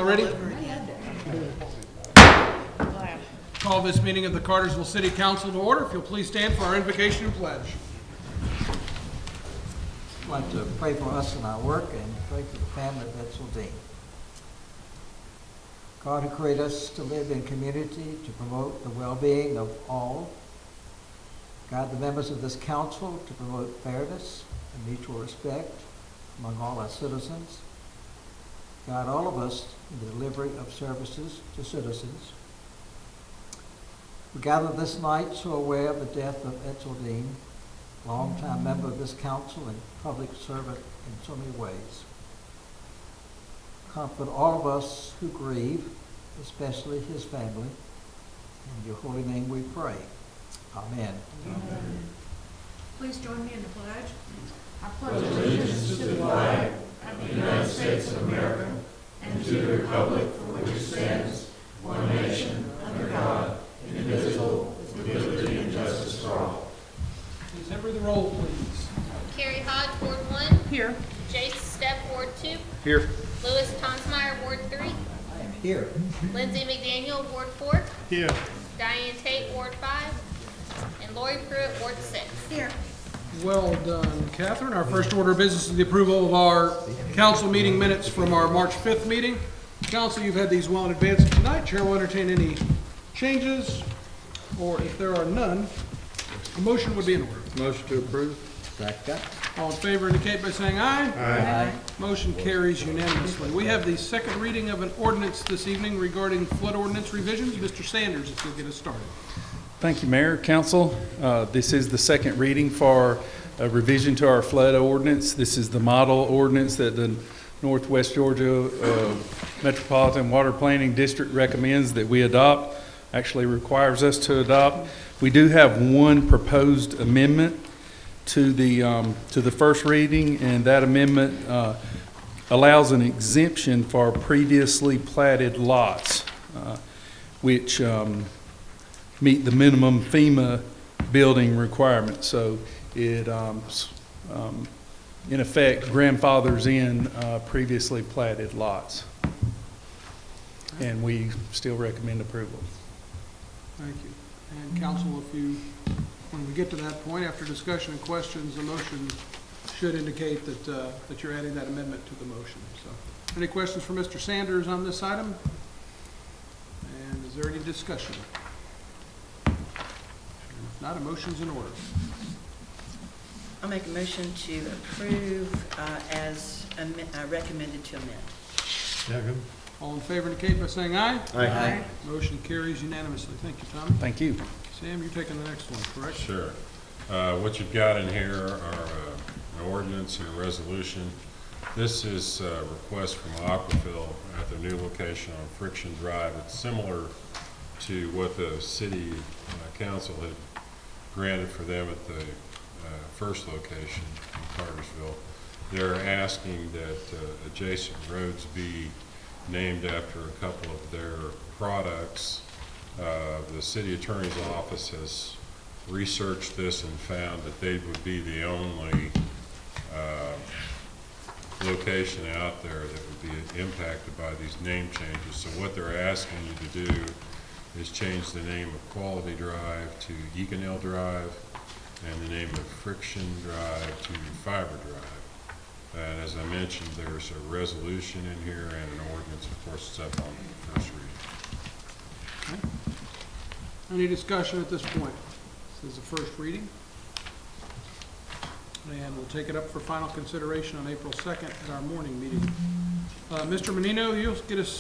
ready? Call this meeting of the Cartersville City Council to order. If you'll please stand for our invocation and pledge. I'd like to pray for us in our work and pray for the family of Edsel Dean. God, who created us to live in community, to promote the well-being of all, guide the members of this council to promote fairness and mutual respect among all our citizens. Guide all of us in the delivery of services to citizens. We gather this night so aware of the death of Edsel Dean, longtime member of this council and public servant in so many ways. Comfort all of us who grieve, especially his family. In your holy name we pray. Amen. Amen. Please join me in the pledge. I pledge allegiance to the flag of the United States of America and to the republic for which it stands, one nation, under God, indivisible, with liberty and justice for all. Please have the roll, please. Carrie Hodge, Ward 1. Here. Jace Stepp, Ward 2. Here. Louis Tonsmeyer, Ward 3. I am here. Lindsay McDaniel, Ward 4. Here. Diane Tate, Ward 5. And Lori Pruitt, Ward 6. Here. Well done, Catherine. Our first order of business is the approval of our council meeting minutes from our March 5th meeting. Council, you've had these well in advance of tonight. Chair will entertain any changes, or if there are none, a motion would be in order. Motion to approve. Second. All in favor indicate by saying aye. Aye. Motion carries unanimously. We have the second reading of an ordinance this evening regarding flood ordinance revisions. Mr. Sanders, if you'll get us started. Thank you, Mayor, Council. This is the second reading for a revision to our flood ordinance. This is the model ordinance that the Northwest Georgia Metropolitan Water Planning District recommends that we adopt, actually requires us to adopt. We do have one proposed amendment to the first reading, and that amendment allows an exemption for previously platted lots, which meet the minimum FEMA building requirements. So it, in effect, grandfathers in previously platted lots. And we still recommend approval. Thank you. And council, if you, when we get to that point, after discussion and questions, the motion should indicate that you're adding that amendment to the motion. So, any questions for Mr. Sanders on this item? And is there any discussion? If not, a motion's in order. I'll make a motion to approve as recommended to amend. Second. All in favor indicate by saying aye. Aye. Motion carries unanimously. Thank you, Tommy. Thank you. Sam, you're taking the next one, correct? Sure. What you've got in here are an ordinance and a resolution. This is a request from Aquafil at their new location on Friction Drive. It's similar to what the city council had granted for them at the first location in Cartersville. They're asking that adjacent roads be named after a couple of their products. The city attorney's office has researched this and found that they would be the only location out there that would be impacted by these name changes. So what they're asking you to do is change the name of Quality Drive to Eganell Drive and the name of Friction Drive to Fiber Drive. And as I mentioned, there's a resolution in here and an ordinance. Of course, it's up on the first reading. Okay. Any discussion at this point? This is the first reading. And we'll take it up for final consideration on April 2nd at our morning meeting. Mr. Menino, you'll get us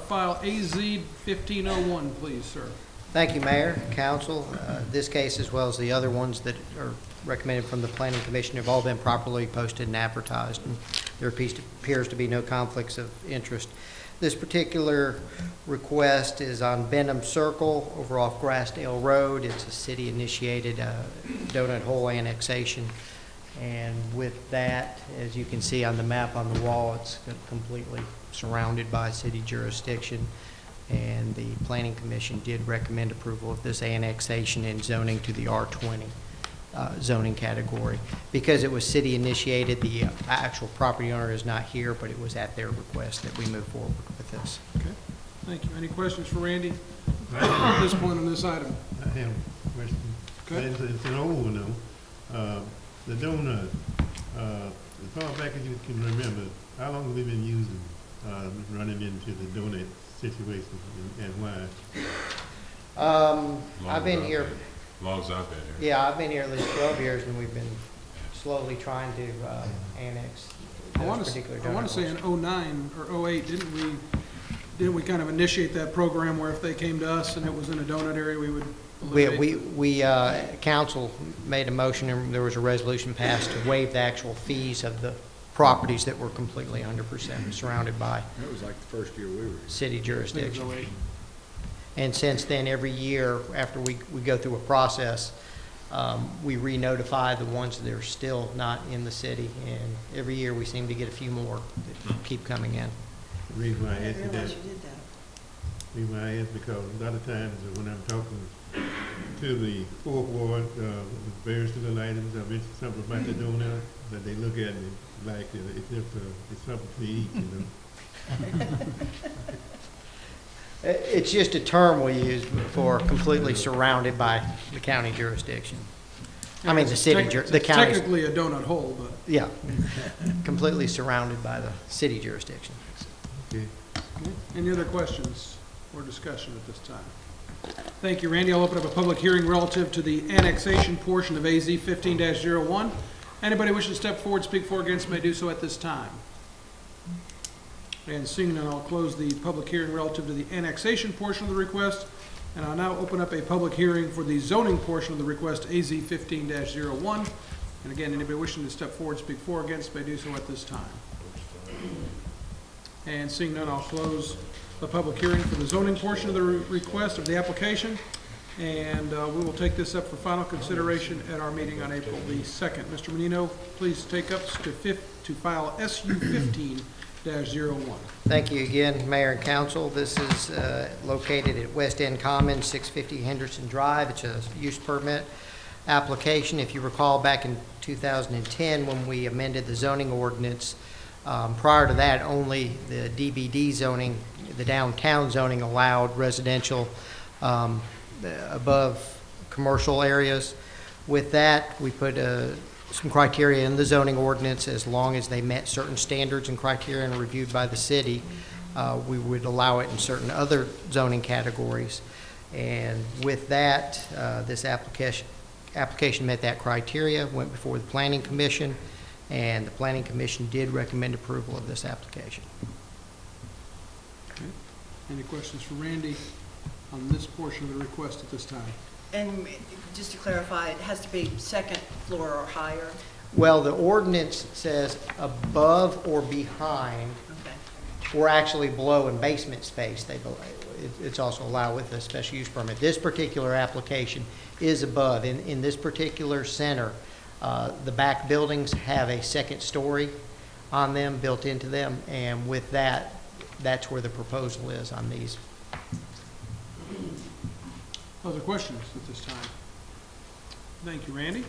file AZ 1501, please, sir. Thank you, Mayor, Council. This case, as well as the other ones that are recommended from the Planning Commission, have all been properly posted and advertised, and there appears to be no conflicts of interest. This particular request is on Benham Circle over off Grassdale Road. It's a city-initiated donut hole annexation, and with that, as you can see on the map on the wall, it's completely surrounded by city jurisdiction. And the Planning Commission did recommend approval of this annexation and zoning to the R20. zoning category. Because it was city initiated, the actual property owner is not here, but it was at their request that we move forward with this. Okay, thank you. Any questions for Randy at this point on this item? I have a question. Okay. It's an old one though. The donut, as far back as you can remember, how long have we been using, running into the donut situation and why? I've been here, As long as I've been here. yeah, I've been here at least 12 years, and we've been slowly trying to annex I want those to, particular I want donut to say holes. in '09 or '08, didn't we kind of initiate that program where if they came to us and it was in a donut area, we would eliminate? Council made a motion, and there was a resolution passed to waive the actual fees of the properties that were completely 100% surrounded by That was like the first year we were. city I think it was jurisdiction. '08. And since then, every year, after we go through a process, we re-notify the ones that are still not in the city, and every year we seem to get a few more that keep coming in. The reason why I I asked didn't you realize that, you did that. the reason why I asked because a lot of times when I'm talking to the fourth ward, various little items, I mentioned something about the donut, that they look at me like it's something to eat, you know? It's just a term we use for completely surrounded by the county jurisdiction. I mean, the city, the county, Technically a donut hole, but yeah, completely surrounded by the city jurisdiction. Okay. any other questions or discussion at this time? Thank you, Randy. I'll open up a public hearing relative to the annexation portion of AZ 15-01. Anybody wishing to step forward, speak for or against may do so at this time. And seeing none, I'll close the public hearing relative to the annexation portion of the request, and I'll now open up a public hearing for the zoning portion of the request, AZ 15-01. And again, anybody wishing to step forward, speak for or against may do so at this time. And seeing none, I'll close the public hearing for the zoning portion of the request of the application, and we will take this up for final consideration at our meeting on April the 2nd. Mr. Menino, please take up to file SU 15-01. Thank you again, Mayor and Council. This is located at West End Commons, 650 Henderson Drive. It's a use permit application. If you recall, back in 2010, when we amended the zoning ordinance, prior to that, only the DBD zoning, the downtown zoning, allowed residential above commercial areas. With that, we put some criteria in the zoning ordinance. As long as they met certain standards and criteria and reviewed by the city, we would allow it in certain other zoning categories. And with that, this application met that criteria, went before the Planning Commission, and the Planning Commission did recommend approval of this application. Okay. Any questions for Randy on this portion of the request at this time? And just to clarify, it has to be second floor or higher? Well, the ordinance says above or behind, Okay. or actually below in basement space. It's also allowed with a special use permit. This particular application is above. In this particular center, the back buildings have a second story on them, built into them, and with that, that's where the proposal is on these. Other questions at this time? Thank you, Randy.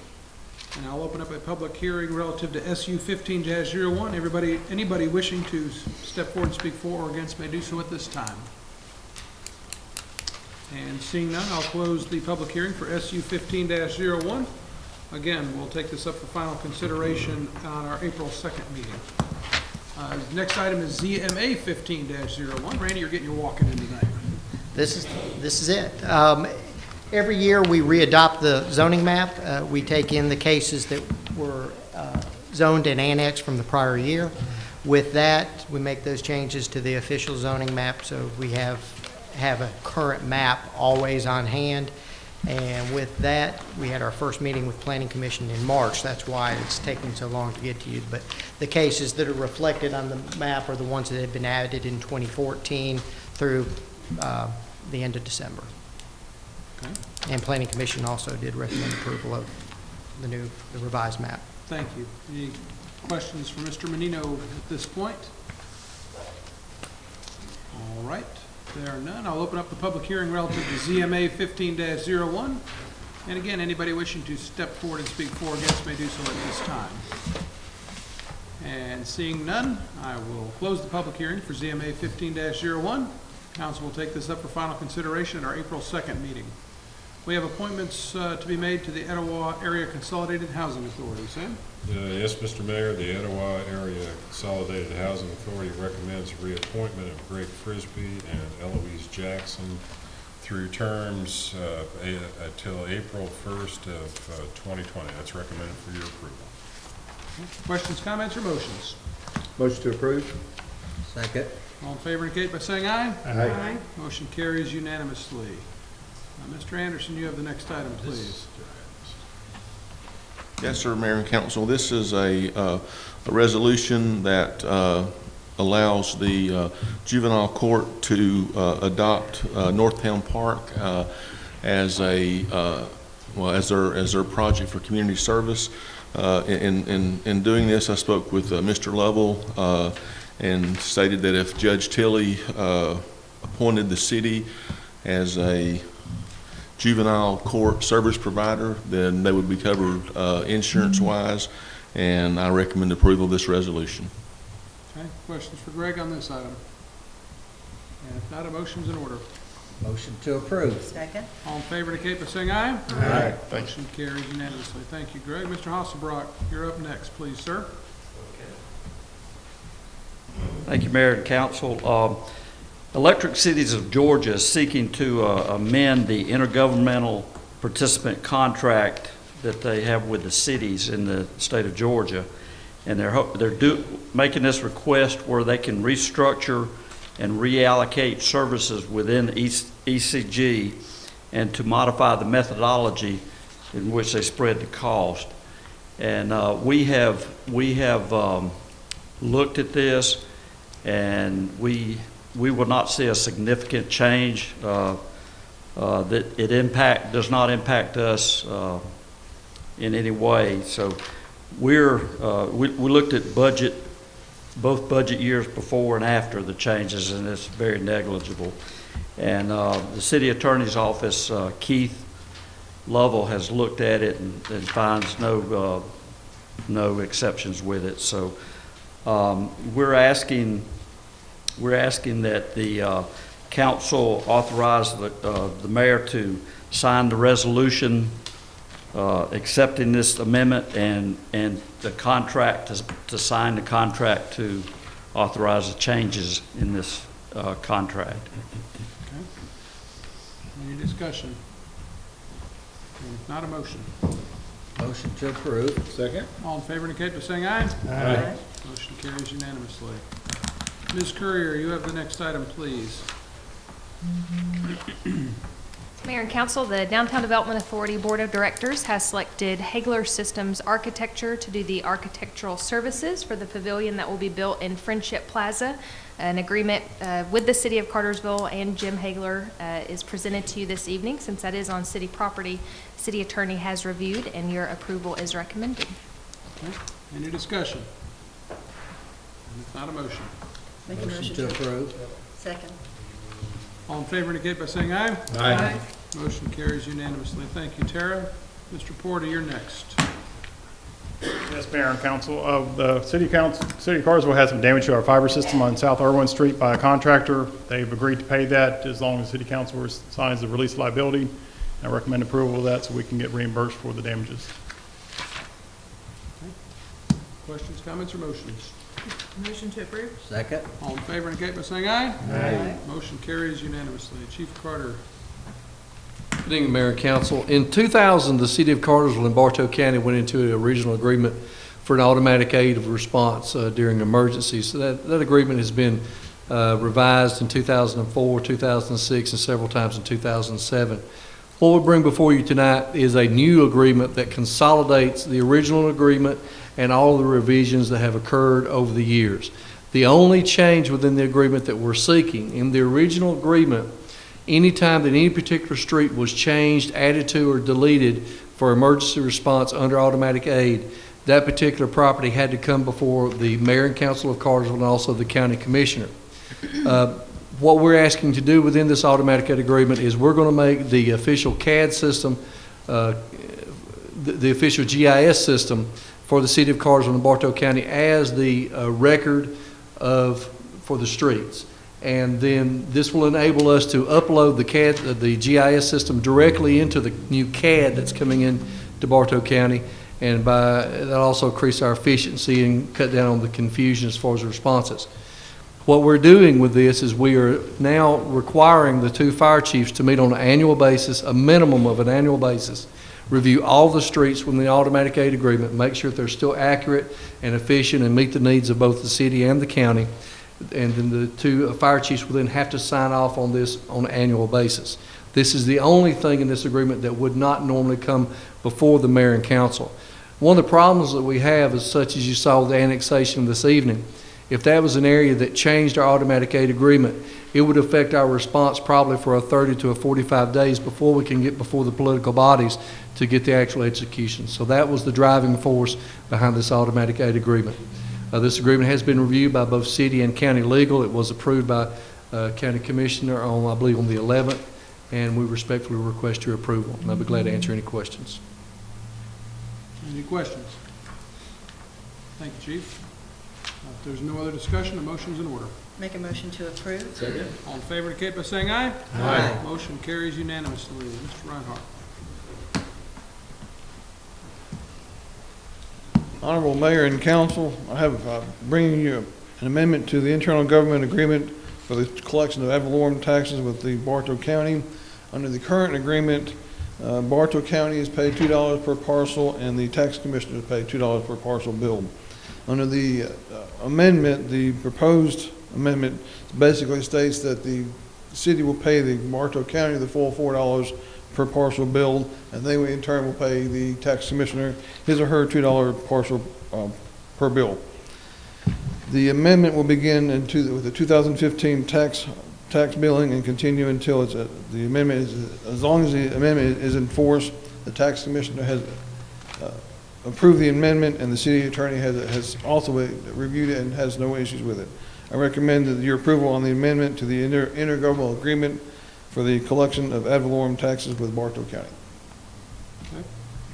And I'll open up a public hearing relative to SU 15-01. Anybody wishing to step forward and speak for or against may do so at this time. And seeing none, I'll close the public hearing for SU 15-01. Again, we'll take this up for final consideration on our April 2nd meeting. Next item is ZMA 15-01. Randy, you're getting your walking in tonight. This is it. Every year, we readopt the zoning map. We take in the cases that were zoned and annexed from the prior year. With that, we make those changes to the official zoning map, so we have a current map always on hand. And with that, we had our first meeting with Planning Commission in March. That's why it's taking so long to get to you. But the cases that are reflected on the map are the ones that have been added in 2014 through the end of December. Okay. And Planning Commission also did recommend approval of the revised map. Thank you. Any questions for Mr. Menino at this point? All right. There are none. I'll open up the public hearing relative to ZMA 15-01. And again, anybody wishing to step forward and speak for or against may do so at this time. And seeing none, I will close the public hearing for ZMA 15-01. Council will take this up for final consideration at our April 2nd meeting. We have appointments to be made to the Etowah Area Consolidated Housing Authority. Sam? Yes, Mr. Mayor, the Etowah Area Consolidated Housing Authority recommends reappointment of Greg Frisbee and Eloise Jackson through terms until April 1st of 2020. That's recommended for your approval. Questions, comments, or motions? Motion to approve. Second. All in favor indicate by saying aye. Aye. Motion carries unanimously. Mr. Anderson, you have the next item, please. Yes, sir, Mayor and Council. This is a resolution that allows the juvenile court to adopt Northtown Park as a as their project for community service. In doing this, I spoke with Mr. Lovell and stated that if Judge Tilley appointed the city as a juvenile court service provider, then they would be covered insurance-wise, and I recommend approval of this resolution. Okay, questions for Greg on this item? And if not, a motion's in order. Motion to approve. Second. All in favor indicate by saying aye. Aye. Motion carries unanimously. Thank you, Greg. Mr. Hasselbrock, you're up next, please, sir. Thank you, Mayor and Council. Electric Cities of Georgia is seeking to amend the intergovernmental participant contract that they have with the cities in the state of Georgia. And they're making this request where they can restructure and reallocate services within ECG and to modify the methodology in which they spread the cost. And we have looked at this, and we will not see a significant change. That it does not impact us in any way. So we looked at both budget years before and after the changes, and it's very negligible. And the city attorney's office, Keith Lovell, has looked at it and finds no exceptions with it. So we're asking that the council authorize the mayor to sign the resolution accepting this amendment and the contract to sign the contract to authorize the changes in this contract. Okay. Any discussion? And if not, a motion. Motion to approve. Second. All in favor indicate by saying aye. Aye. Motion carries unanimously. Ms. Courier, you have the next item, please. Mayor and Council, the Downtown Development Authority Board of Directors has selected Hagler Systems Architecture to do the architectural services for the pavilion that will be built in Friendship Plaza. An agreement with the City of Cartersville and Jim Hagler is presented to you this evening. Since that is on city property, the city attorney has reviewed and your approval is recommended. Okay. Any discussion? And if not, a motion. Make a Motion to approve. Second. All in favor indicate by saying aye. Aye. Motion carries unanimously. Thank you, Tara. Mr. Porter, you're next. Yes, Mayor and Council. The City of Cartersville has some damage to our fiber system on South Irwin Street by a contractor. They've agreed to pay that as long as City Council signs the release liability. I recommend approval of that so we can get reimbursed for the damages. Okay. Questions, comments, or motions? Motion to approve? Second. All in favor indicate by saying aye. Aye. Motion carries unanimously. Chief Carter. Good evening, Mayor and Council. In 2000, the City of Cartersville and Bartow County went into a regional agreement for an automatic aid of response during emergencies. So that agreement has been revised in 2004, 2006, and several times in 2007. What we bring before you tonight is a new agreement that consolidates the original agreement and all of the revisions that have occurred over the years. The only change within the agreement that we're seeking, in the original agreement, anytime that any particular street was changed, added to, or deleted for emergency response under automatic aid, that particular property had to come before the Mayor and Council of Cartersville and also the County Commissioner. What we're asking to do within this automatic aid agreement is we're going to make the official CAD system the official GIS system for the city of Cartersville and Bartow County as the record for the streets. And then this will enable us to upload the GIS system directly into the new CAD that's coming in to Bartow County. And that also increase our efficiency and cut down on the confusion as far as responses. What we're doing with this is we are now requiring the 2 fire chiefs to meet on an annual basis, a minimum of an annual basis, review all the streets within the automatic aid agreement, make sure that they're still accurate and efficient and meet the needs of both the city and the county. And then the 2 fire chiefs will then have to sign off on this on an annual basis. This is the only thing in this agreement that would not normally come before the mayor and council. One of the problems that we have is such as you saw with the annexation this evening. If that was an area that changed our automatic aid agreement, it would affect our response probably for a 30 to 45 days before we can get before the political bodies to get the actual execution. So that was the driving force behind this automatic aid agreement. This agreement has been reviewed by both city and county legal. It was approved by county commissioner on, I believe, on the 11th, and we respectfully request your approval. And I'll be glad to answer any questions. Any questions? Thank you, Chief. If there's no other discussion, the motion's in order. Make a motion to approve. Second. All in favor indicate by saying aye. Aye. Motion carries unanimously. Mr. Reinhardt. Honorable Mayor and Council, I have bringing you an amendment to the internal government agreement for the collection of ad valorem taxes with the Bartow County. Under the current agreement, Bartow County is paid $2 per parcel and the tax commissioner is paid $2 per parcel billed. Under the amendment, the proposed amendment basically states that the city will pay the Bartow County the full $4 per parcel billed, and they in turn will pay the tax commissioner his or her $2 parcel per bill. The amendment will begin with the 2015 tax billing and continue until it's the amendment is, as long as the amendment is enforced. The tax commissioner has approved the amendment, and the city attorney has also reviewed it and has no issues with it. I recommend that your approval on the amendment to the intergovernmental agreement for the collection of ad valorem taxes with Bartow County. Okay.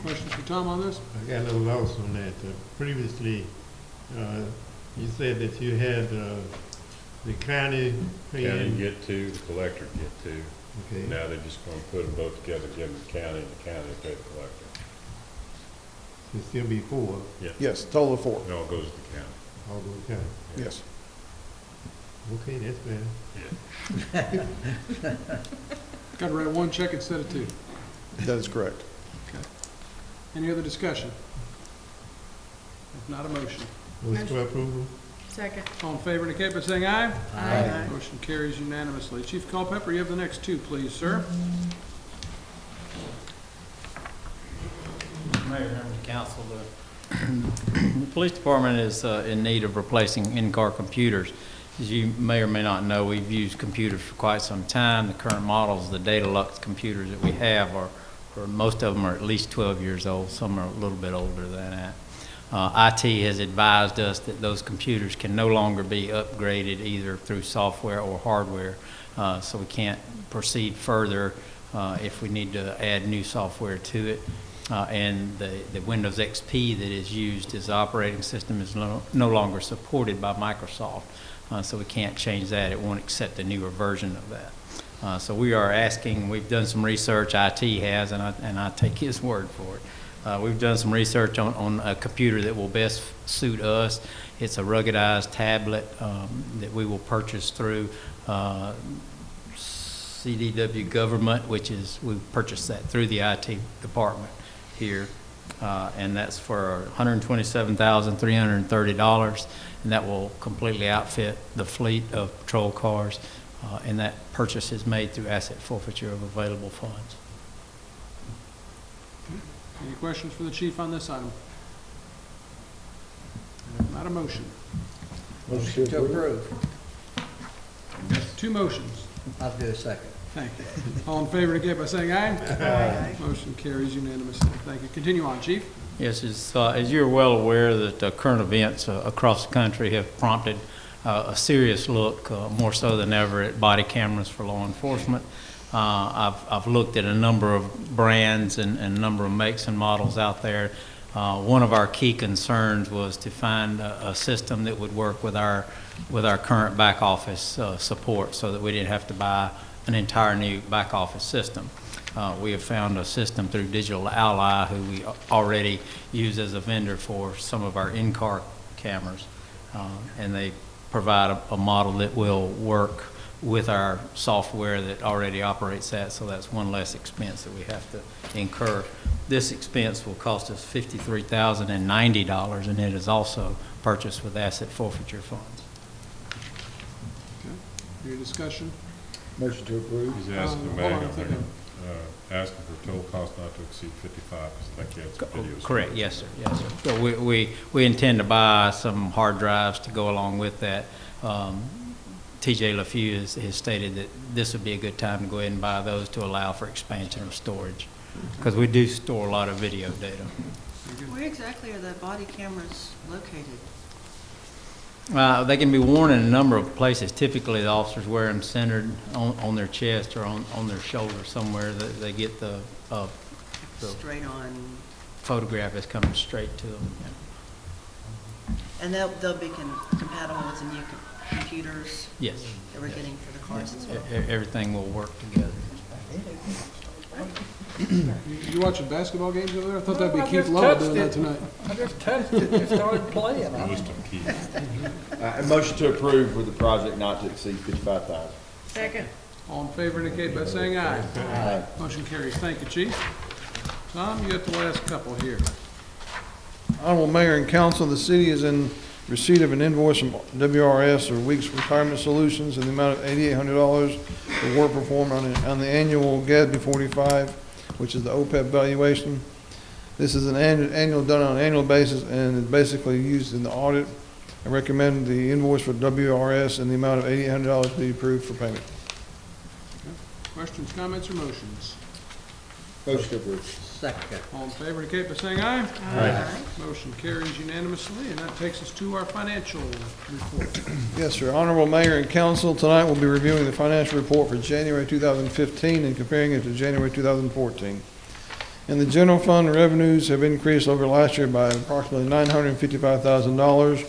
Questions for Tom on this? I got a little lost on that. Previously, you said that you had the county paying. County get 2, the collector get 2. Okay. Now they're just going to put them both together, give them the county, and the county pay the collector. It'll still be 4. Yeah. Yes, total of 4. It all goes to the county. All those county. Yes. Okay, that's better. Yeah. Got to write 1 check instead of 2. That is correct. Okay. Any other discussion? If not, a motion. Motion for approval. Second. All in favor indicate by saying aye. Aye. Motion carries unanimously. Chief Culpepper, you have the next 2, please, sir. Mayor, members of council, the police department is in need of replacing in-car computers. As you may or may not know, we've used computers for quite some time. The current models, the Datalux computers that we have most of them are at least 12 years old. Some are a little bit older than that. IT has advised us that those computers can no longer be upgraded either through software or hardware, so we can't proceed further if we need to add new software to it. And the Windows XP that is used as operating system is no longer supported by Microsoft, so we can't change that. It won't accept the newer version of that. So we are asking, we've done some research, IT has, and I take his word for it. We've done some research on a computer that will best suit us. It's a ruggedized tablet that we will purchase through CDW Government, which is, we purchased that through the IT department here. And that's for $127,330, and that will completely outfit the fleet of patrol cars. And that purchase is made through asset forfeiture of available funds. Any questions for the chief on this item? If not, a motion. Motion to approve. 2 motions. I'll do a second. Thank you. All in favor indicate by saying aye. Aye. Motion carries unanimously. Thank you. Continue on, Chief. Yes, as you're well aware that current events across the country have prompted a serious look, more so than ever, at body cameras for law enforcement. I've looked at a number of brands and a number of makes and models out there. One of our key concerns was to find a system that would work with our current back office support, so that we didn't have to buy an entire new back office system. We have found a system through Digital Ally, who we already use as a vendor for some of our in-car cameras, and they provide a model that will work with our software that already operates that, so that's one less expense that we have to incur. This expense will cost us $53,090, and it is also purchased with asset forfeiture funds. Okay. Any discussion? Motion to approve. He's asking the hold mayor, on, I think asking for total cost not to exceed 55, because I think he had some videos. Correct, yes, sir, yes, sir. So we intend to buy some hard drives to go along with that. TJ LaFew has stated that this would be a good time to go ahead and buy those to allow for expansion of storage, because we do store a lot of video data. Where exactly are the body cameras located? They can be worn in a number of places. Typically, the officers wear them centered on their chest or on their shoulder somewhere. They get the Straight on, photograph is coming straight to them. and they'll be compatible with the new computers Yes. that we're getting for the cars as well? Everything will work together. You watching basketball games over there? I thought that'd be Keith Love doing that tonight. I just touched it and started playing. Motion to approve for the project not to exceed 55,000. Second. All in favor indicate by saying aye. Aye. Motion carries. Thank you, Chief. Tom, you got the last couple here. Honorable Mayor and Council, the city is in receipt of an invoice from WRS, or Weeks Retirement Solutions, in the amount of $8,800 for work performed on the annual GASB 45, which is the OPEB valuation. This is an annual done on an annual basis, and is basically used in the audit. I recommend the invoice for WRS in the amount of $8,800 be approved for payment. Questions, comments, or motions? Motion to approve. Second. All in favor indicate by saying aye. Aye. Motion carries unanimously, and that takes us to our financial report. Yes, sir. Honorable Mayor and Council, tonight we'll be reviewing the financial report for January 2015 and comparing it to January 2014. In the general fund, revenues have increased over last year by approximately $955,000.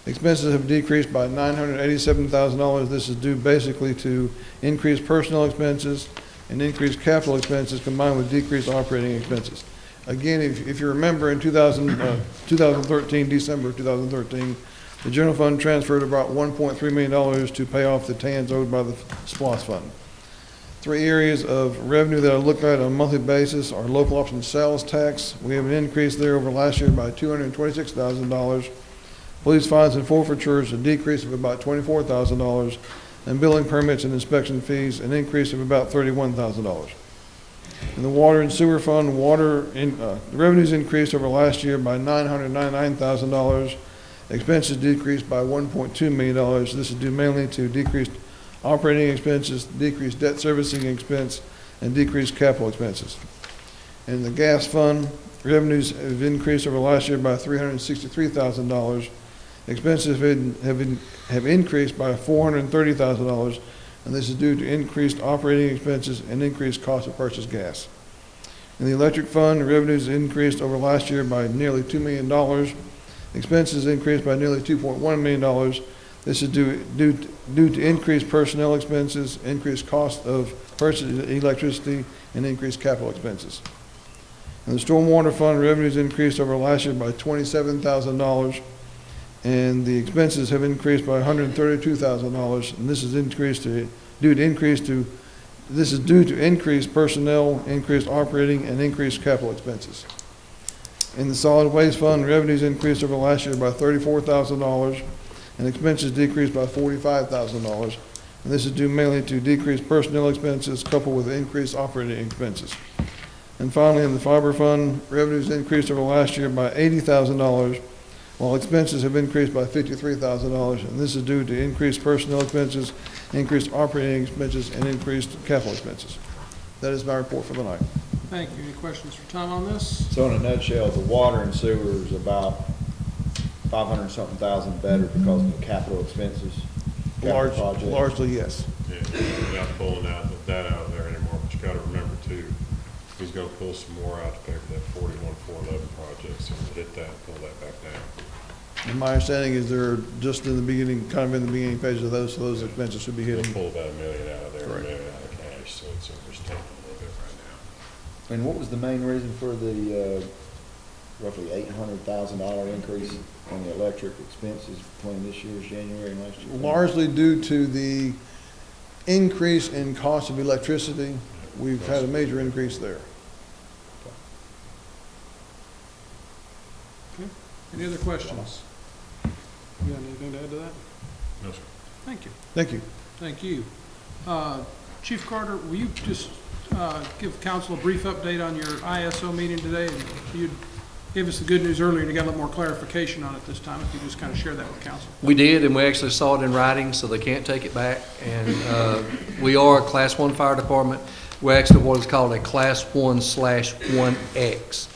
Expenses have decreased by $987,000. This is due basically to increased personnel expenses and increased capital expenses combined with decreased operating expenses. Again, if you remember, in 2013, December of 2013, the general fund transferred about $1.3 million to pay off the TANs owed by the SPLOST fund. Three areas of revenue that I look at on a monthly basis are local option sales tax. We have an increase there over last year by $226,000. Police fines and forfeitures, a decrease of about $24,000. And building permits and inspection fees, an increase of about $31,000. In the water and sewer fund, the revenues increased over last year by $999,000. Expenses decreased by $1.2 million. This is due mainly to decreased operating expenses, decreased debt servicing expense, and decreased capital expenses. In the gas fund, revenues have increased over last year by $363,000. Expenses have increased by $430,000, and this is due to increased operating expenses and increased cost of purchased gas. In the electric fund, revenues increased over last year by nearly $2 million. Expenses increased by nearly $2.1 million. This is due to increased personnel expenses, increased cost of purchased electricity, and increased capital expenses. In the stormwater fund, revenues increased over last year by $27,000. And the expenses have increased by $132,000, and this is due to increased personnel, increased operating, and increased capital expenses. In the solid waste fund, revenues increased over last year by $34,000, and expenses decreased by $45,000. And this is due mainly to decreased personnel expenses coupled with increased operating expenses. And finally, in the fiber fund, revenues increased over last year by $80,000. While expenses have increased by $53,000, and this is due to increased personnel expenses, increased operating expenses, and increased capital expenses. That is my report for the night. Thank you. Any questions for Tom on this? So in a nutshell, the water and sewer is about 500-something thousand better because of the capital expenses? Largely, yes. Yeah, without pulling out the data out of there and gonna pull some more out to pay for that 41,411 project, so we'll hit that, pull that back down. And my understanding is they're just in the beginning, kind of in the beginning phase of those, so those expenses should be We'll hitting. pull about $1 million out of there, $1 Correct. million out of cash, so it's overstated a little bit right now. And what was the main reason for the roughly $800,000 increase on the electric expenses between this year's January and last year? Largely due to the increase in cost of electricity. We've had a major increase there. Okay. Any other questions? You got anything to add to that? No, sir. Thank you. Thank you. Thank you. Chief Carter, will you just give council a brief update on your ISO meeting today? And you gave us the good news earlier, and you got a little more clarification on it this time. If you just kind of share that with council. We did, and we actually saw it in writing, so they can't take it back. And we are a Class 1 fire department. We're actually what is called a Class 1/1X,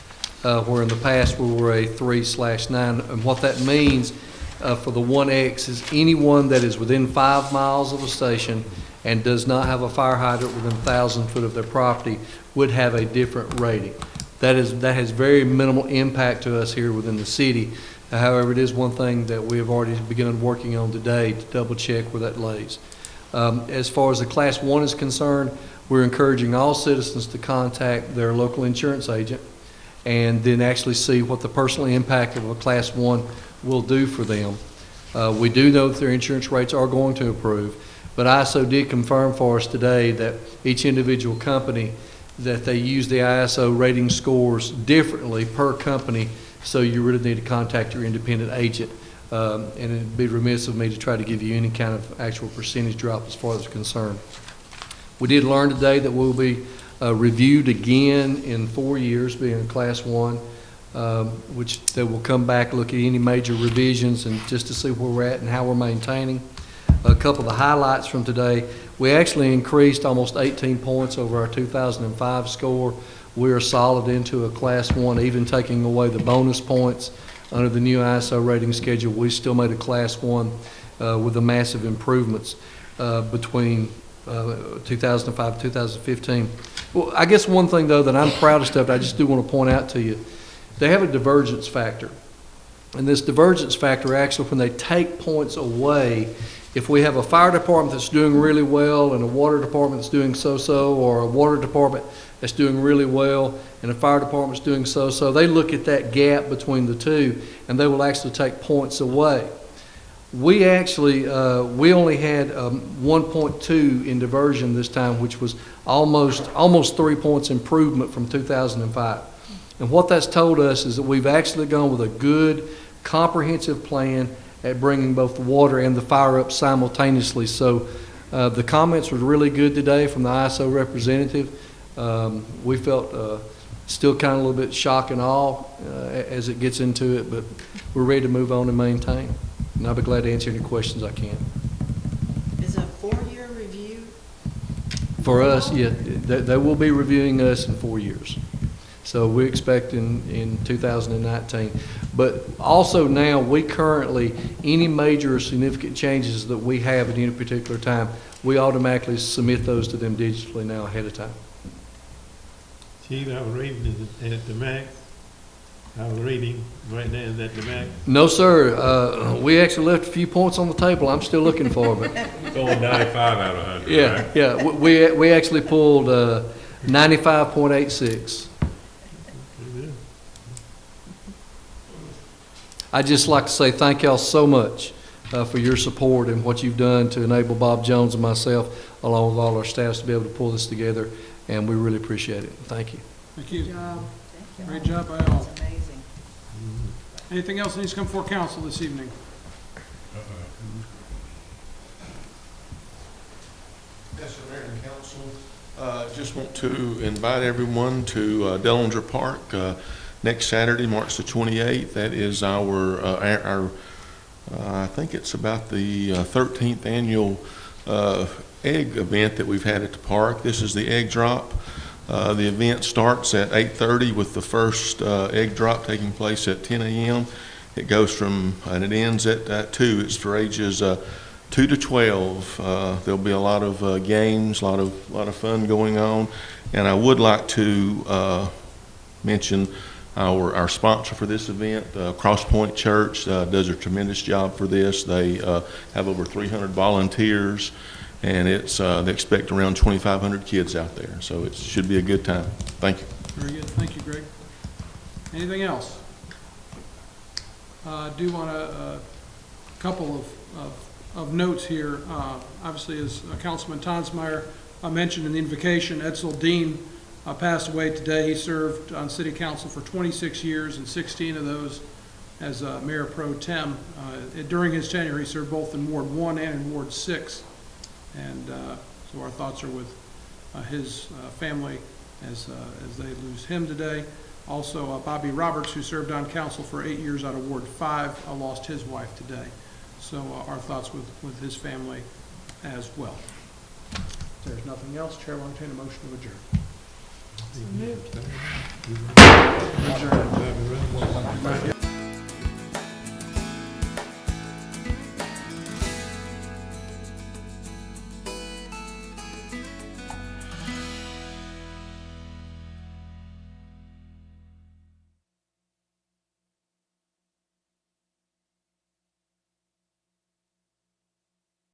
where in the past we were a 3/9. And what that means for the 1X is anyone that is within 5 miles of a station and does not have a fire hydrant within 1,000 foot of their property would have a different rating. That has very minimal impact to us here within the city. However, it is one thing that we have already begun working on today to double check where that lays. As far as the Class 1 is concerned, we're encouraging all citizens to contact their local insurance agent and then actually see what the personal impact of a Class 1 will do for them. We do know that their insurance rates are going to improve, but ISO did confirm for us today that each individual company, that they use the ISO rating scores differently per company, so you really need to contact your independent agent. And it'd be remiss of me to try to give you any kind of actual percentage drop as far as concerned. We did learn today that we'll be reviewed again in 4 years, being a Class 1, which they will come back, look at any major revisions and just to see where we're at and how we're maintaining. A couple of the highlights from today, we actually increased almost 18 points over our 2005 score. We are solid into a Class 1, even taking away the bonus points under the new ISO rating schedule. We still made a Class 1 with the massive improvements between 2005 and 2015. Well, I guess one thing, though, that I'm proudest of, I just do want to point out to you, they have a divergence factor. And this divergence factor, actually, when they take points away, if we have a fire department that's doing really well and a water department that's doing so-so, or a water department that's doing really well and a fire department's doing so-so, they look at that gap between the two and they will actually take points away. We actually, we only had 1.2 in diversion this time, which was almost 3 points improvement from 2005. And what that's told us is that we've actually gone with a good, comprehensive plan at bringing both the water and the fire up simultaneously. So the comments were really good today from the ISO representative. We felt still kind of a little bit shock and awe as it gets into it, but we're ready to move on and maintain. And I'll be glad to answer any questions I can. Is a 4-year review? For us, yeah, they will be reviewing us in 4 years. So we expect in 2019. But also now, we currently, any major or significant changes that we have at any particular time, we automatically submit those to them digitally now ahead of time. Chief, our rating is at the max. Our rating right now is at the max. No, sir. We actually left a few points on the table. I'm still looking for them. It's only 95 out of 100, Yeah, right? yeah. We actually pulled 95.86. I'd just like to say thank y'all so much for your support and what you've done to enable Bob Jones and myself, along with all our staffs, to be able to pull this together, and we really appreciate it. Thank you. Thank you. Good job. Great job by all. That's amazing. Anything else that needs to come before council this evening? Yes, sir, Mayor and Council. Just want to invite everyone to Dellinger Park next Saturday, March the 28th. That is our I think it's about the 13th annual egg event that we've had at the park. This is the egg drop. The event starts at 8:30 with the first egg drop taking place at 10 a.m. It goes from, and it ends at 2. It's for ages 2 to 12. There'll be a lot of games, a lot of fun going on. And I would like to mention our sponsor for this event, Cross Point Church, does a tremendous job for this. They have over 300 volunteers, and they expect around 2,500 kids out there. So it should be a good time. Thank you. Very good. Thank you, Greg. Anything else? I do want a couple of notes here. Obviously, as Councilman Tonsmeyer mentioned in the invocation, Edsel Dean passed away today. He served on city council for 26 years, and 16 of those as mayor pro tem. During his tenure, he served both in Ward 1 and in Ward 6. And so our thoughts are with his family as they lose him today. Also, Bobby Roberts, who served on council for 8 years out of Ward 5, lost his wife today. So our thoughts with his family as well. If there's nothing else, Chair will entertain a motion to adjourn. So moved. Adjourn.